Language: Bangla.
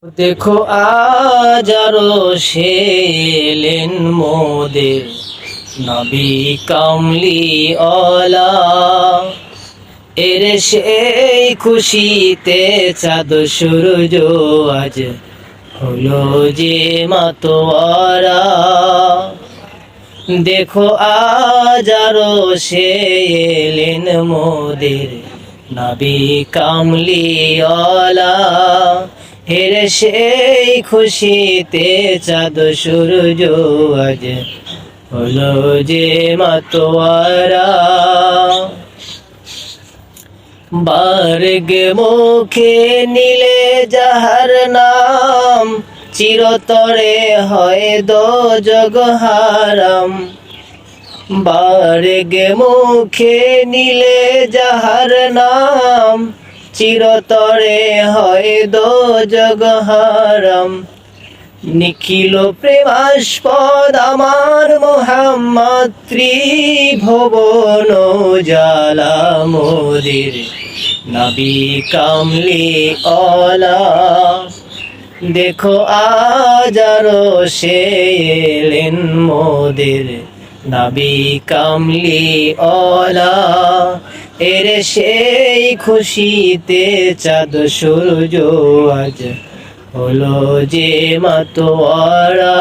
দেখো আজ আরো সে এলেন মোদের নবী কামলি ওয়ালা। এর সেই খুশিতে চাঁদ সূর্য আজ হলো যে মাতোয়ারা। দেখো আজ আরো সে এলেন মোদের নবী কামলি ওয়ালা। এর সেই খুশিতে চাঁদ সূর্য আজ হলো যে মাতোয়ারা। বার্গ মুখে নিলে যাহার নাম চিরতরে হয় দোজগ হারাম। বার্গ মুখে নিলে যাহার নাম চিরতরে হয় দোজগ হারাম। নিখিল প্রেমাস্পদ আমার মোহাম্মদ ত্রিভুবন জালা মোদের নবী কামলি ওয়ালা। দেখো আজ আরো সে এলেন মোদের নবী কামলি ওয়ালা। এর সেই খুশিতে চাঁদ সূর্য আজ হলো যে মাতোয়ারা।